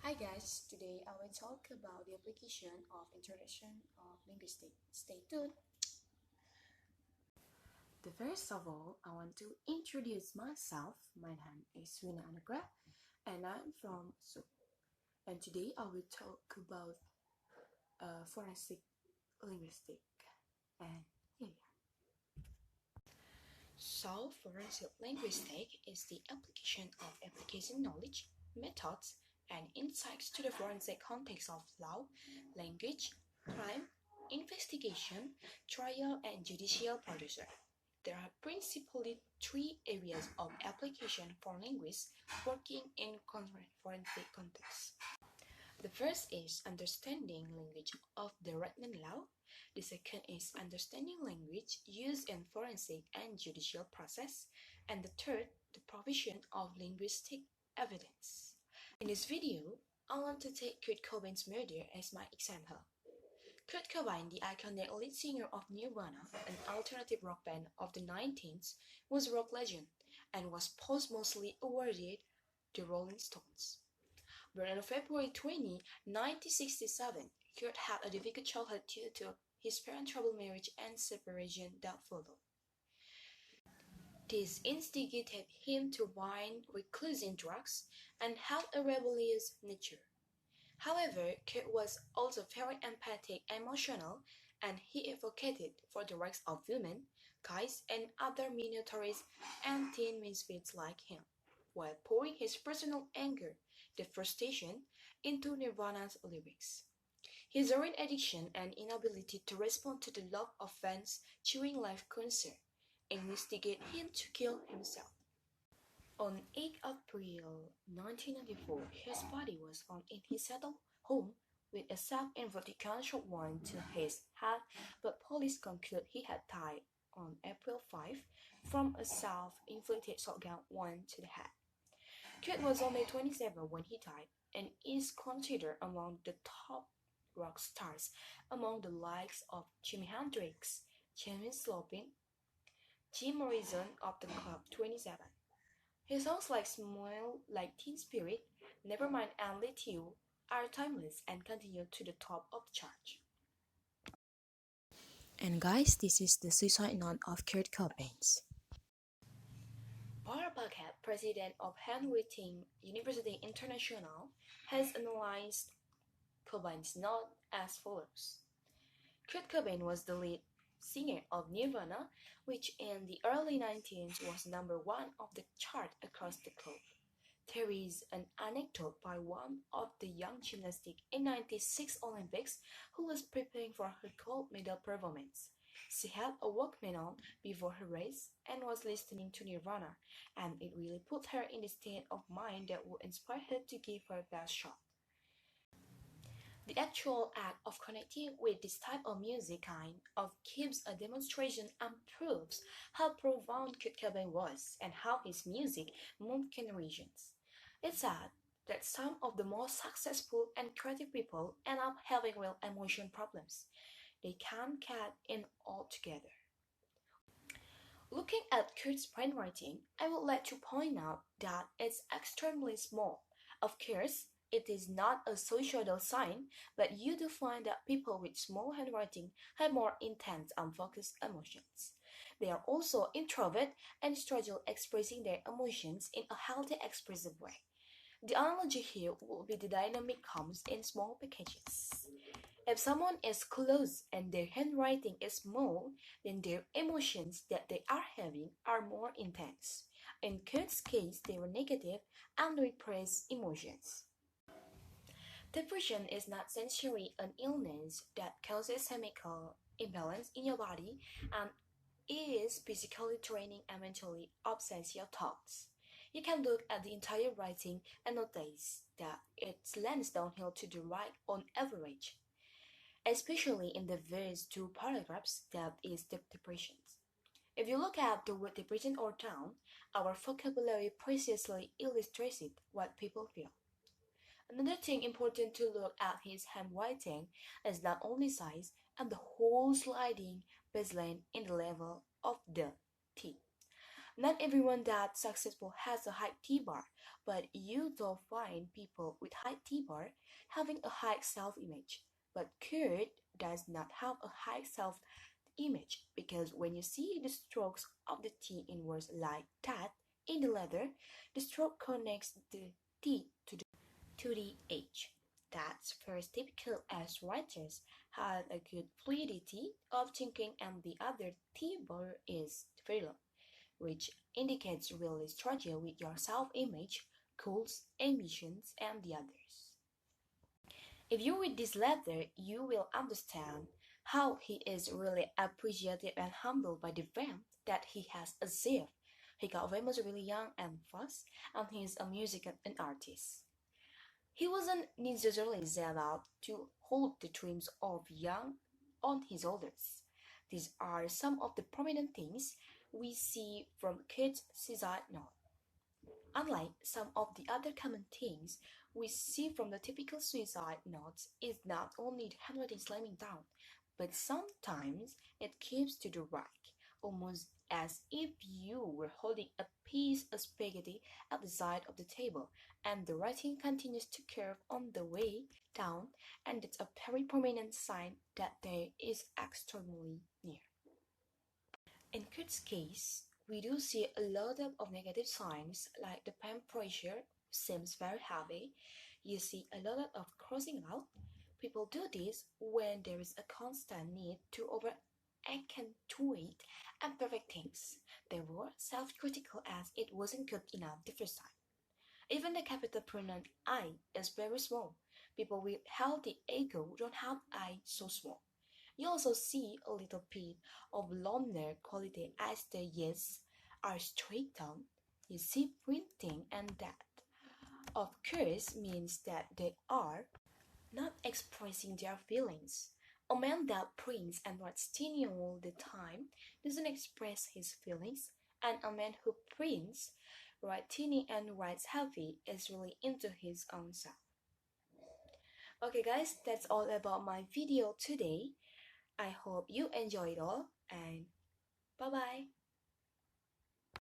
Hi guys, today I will talk about the application of introduction of linguistics. Stay tuned. The first of all, I want to introduce myself. My name is Wyne Anugrah and I'm from Seoul. And today I will talk about forensic linguistic. And yeah. So, forensic linguistic is the application of application knowledge, methods, and insights to the forensic context of law, language, crime, investigation, trial, and judicial procedure. There are principally three areas of application for linguists working in forensic contexts. The first is understanding language of the written law. The second is understanding language used in forensic and judicial process. And the third, the provision of linguistic evidence. In this video, I want to take Kurt Cobain's murder as my example. Kurt Cobain, the iconic lead singer of Nirvana, an alternative rock band of the 19th, was a rock legend and was posthumously awarded the Rolling Stones. Born on February 20, 1967, Kurt had a difficult childhood due to his parents' troubled marriage and separation that followed. This instigated him to Wyne, reclusing drugs, and had a rebellious nature. However, Kurt was also very empathic and emotional, and he advocated for the rights of women, guys, and other minorities and teen misfits like him, while pouring his personal anger, the frustration, into Nirvana's lyrics. His own addiction and inability to respond to the love of fans during live concert instigate him to kill himself. On 8 April 1994, his body was found in his settled home with a self-inflicted gunshot wound to his head, but police conclude he had died on April 5 from a self-inflicted shotgun wound to the head. Kurt was only 27 when he died and is considered among the top rock stars among the likes of Jimi Hendrix, Janis Joplin, Jim Morrison of the Club 27. His songs like Smile Like Teen Spirit, Nevermind and Let You are timeless and continue to the top of the chart. And guys, this is the suicide note of Kurt Cobain. Paul Bucket, president of Handwriting University International, has analyzed Cobain's note as follows. Kurt Cobain was the lead singer of Nirvana, which in the early 19th was number one of the chart across the globe. There is an anecdote by one of the young gymnastics in 96 Olympics who was preparing for her gold medal performance. She had a Walkman on before her race and was listening to Nirvana, and it really put her in the state of mind that would inspire her to give her best shot. The actual act of connecting with this type of music kind of gives a demonstration and proves how profound Kurt Cobain was and how his music moved generations. It's sad that some of the most successful and creative people end up having real emotion problems. They can't get in altogether. Looking at Kurt's brainwriting, I would like to point out that it's extremely small. Of course, it is not a societal sign, but you do find that people with small handwriting have more intense and focused emotions. They are also introvert and struggle expressing their emotions in a healthy, expressive way. The analogy here will be the dynamic comes in small packages. If someone is close and their handwriting is small, then their emotions that they are having are more intense. In Kurt's case, they were negative and repressed emotions. Depression is not essentially an illness that causes chemical imbalance in your body and is physically draining and mentally upsets your thoughts. You can look at the entire writing and notice that it lands downhill to the right on average, especially in the first two paragraphs that is the depression. If you look at the word depression or down, our vocabulary precisely illustrates what people feel. Another thing important to look at his handwriting is not only size and the whole sliding baseline in the level of the T. Not everyone that's successful has a high T-bar, but you don't find people with high T-bar having a high self-image. But Kurt does not have a high self-image because when you see the strokes of the T in words like that in the letter, the stroke connects the T to the H. That's first typical as writers have a good fluidity of thinking and the other T bar is very low, which indicates really struggle with your self-image, goals, ambitions, and the others. If you read this letter, you will understand how he is really appreciative and humbled by the fame that he has achieved. He got famous really young and fast, and he is a musician and artist. He wasn't necessarily set out to hold the dreams of young on his shoulders. These are some of the prominent things we see from Kate's suicide note. Unlike some of the other common things we see from the typical suicide notes is not only the handwriting slamming down, but sometimes it keeps to the right, almost as if you were holding a piece of spaghetti at the side of the table, and the writing continues to curve on the way down, and it's a very prominent sign that there is extremely near. In Kurt's case, we do see a lot of negative signs like the pen pressure seems very heavy. You see a lot of crossing out. People do this when there is a constant need to over accentuate and perfect things. They were self-critical as it wasn't good enough the first time. Even the capital pronoun I is very small. People with healthy ego don't have I so small. You also see a little bit of loner quality as the yes are straight down. You see printing and that, of course, means that they are not expressing their feelings. A man that prints and writes tiny all the time doesn't express his feelings, and a man who prints, writes tiny and writes heavy is really into his own self. Okay guys, that's all about my video today. I hope you enjoyed all and bye bye.